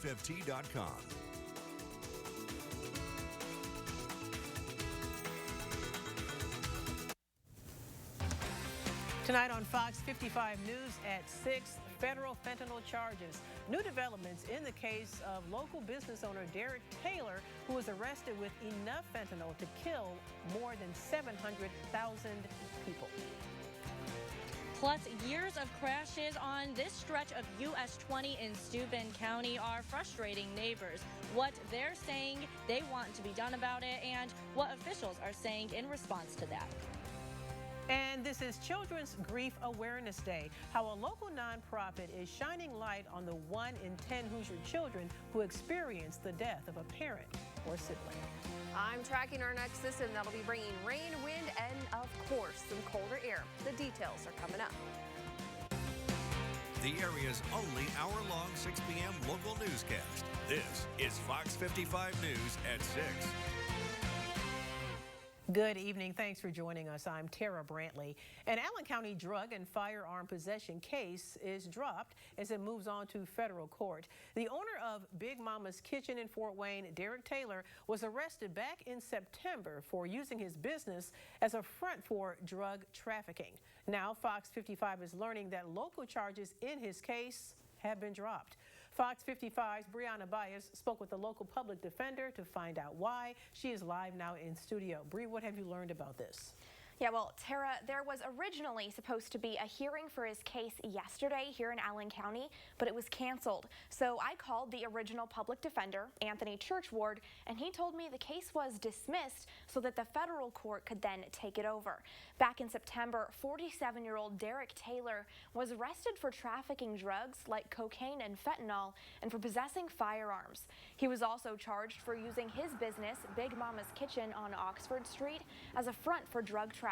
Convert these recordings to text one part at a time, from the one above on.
foxft.com. Tonight on Fox 55 News at 6, federal fentanyl charges. New developments in the case of local business owner Derek Taylor, who was arrested with enough fentanyl to kill more than 700,000 people. Plus, years of crashes on this stretch of US 20 in Steuben County are frustrating neighbors. What they're saying they want to be done about it, and what officials are saying in response to that. And this is Children's Grief Awareness Day, how a local nonprofit is shining light on the 1 in 10 Hoosier children who experience the death of a parent or sibling. I'm tracking our next system that'll be bringing rain, wind, and of course, some colder air. The details are coming up. The area's only hour-long 6 p.m. local newscast. This is Fox 55 News at 6. Good evening. Thanks for joining us. I'm Tara Brantley. An Allen County drug and firearm possession case is dropped as it moves on to federal court. The owner of Big Mama's Kitchen in Fort Wayne, Derek Taylor, was arrested back in September for using his business as a front for drug trafficking. Now, Fox 55 is learning that local charges in his case have been dropped. Fox 55's Brianna Bias spoke with the local public defender to find out why. She is live now in studio. Bree, what have you learned about this? Yeah, well, Tara, there was originally supposed to be a hearing for his case yesterday here in Allen County, but it was canceled. So I called the original public defender, Anthony Churchward, and he told me the case was dismissed so that the federal court could then take it over. Back in September, 47-year-old Derek Taylor was arrested for trafficking drugs like cocaine and fentanyl and for possessing firearms. He was also charged for using his business, Big Mama's Kitchen on Oxford Street, as a front for drug trafficking.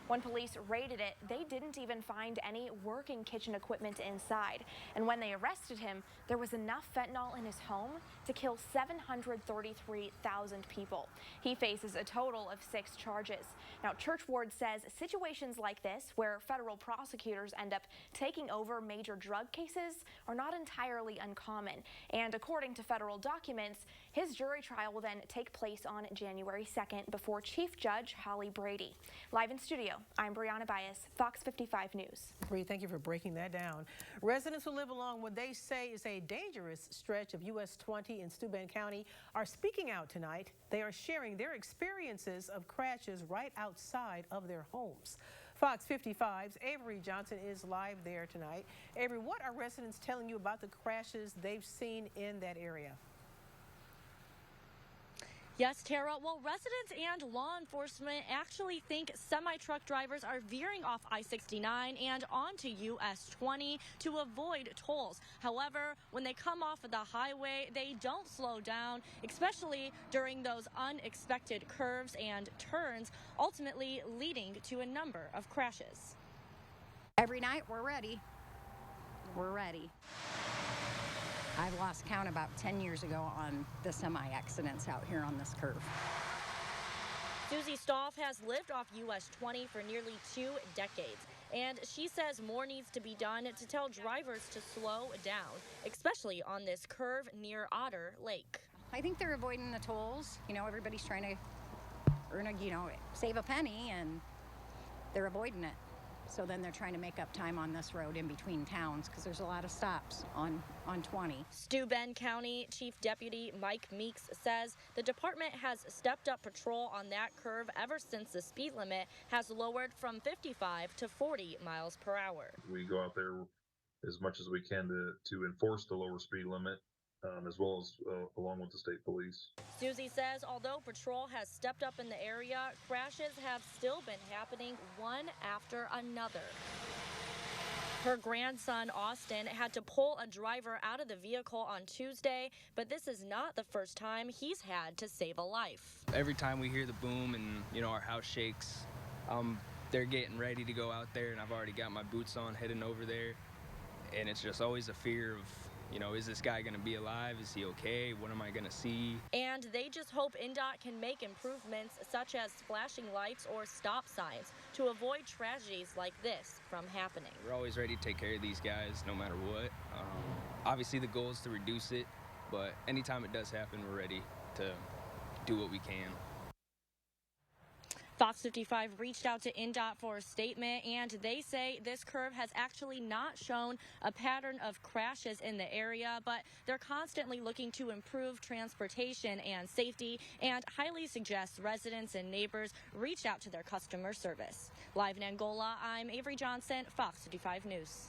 When police raided it, they didn't even find any working kitchen equipment inside. And when they arrested him, there was enough fentanyl in his home to kill 733,000 people. He faces a total of 6 charges. Now, Churchward says situations like this, where federal prosecutors end up taking over major drug cases, are not entirely uncommon. And according to federal documents, his jury trial will then take place on January 2nd before Chief Judge Holly Brady. Live in studio, I'm Brianna Bias, Fox 55 News. Bree, thank you for breaking that down. Residents who live along what they say is a dangerous stretch of US 20 in Steuben County are speaking out tonight. They are sharing their experiences of crashes right outside of their homes. Fox 55's Avery Johnson is live there tonight. Avery, what are residents telling you about the crashes they've seen in that area? Yes, Tara. Well, residents and law enforcement actually think semi-truck drivers are veering off I-69 and onto US 20 to avoid tolls. However, when they come off of the highway, they don't slow down, especially during those unexpected curves and turns, ultimately leading to a number of crashes. Every night we're ready. We're ready. I lost count about 10 years ago on the semi-accidents out here on this curve. Susie Stoff has lived off US 20 for nearly 2 decades, and she says more needs to be done to tell drivers to slow down, especially on this curve near Otter Lake. I think they're avoiding the tolls. You know, everybody's trying to earn save a penny, and they're avoiding it. So then they're trying to make up time on this road in between towns because there's a lot of stops on 20. Steuben County Chief Deputy Mike Meeks says the department has stepped up patrol on that curve ever since the speed limit has lowered from 55 to 40 miles per hour. We go out there as much as we can to enforce the lower speed limit, as well as along with the state police. Susie says although patrol has stepped up in the area, crashes have still been happening one after another. Her grandson, Austin, had to pull a driver out of the vehicle on Tuesday, but this is not the first time he's had to save a life. Every time we hear the boom and, our house shakes, they're getting ready to go out there, and I've already got my boots on heading over there, and it's just always a fear of, is this guy going to be alive? Is he okay? What am I going to see? And they just hope NDOT can make improvements such as flashing lights or stop signs to avoid tragedies like this from happening. We're always ready to take care of these guys no matter what. Obviously the goal is to reduce it, but anytime it does happen, we're ready to do what we can. Fox 55 reached out to INDOT for a statement, and they say this curve has actually not shown a pattern of crashes in the area, but they're constantly looking to improve transportation and safety and highly suggest residents and neighbors reach out to their customer service. Live in Angola, I'm Avery Johnson, Fox 55 News.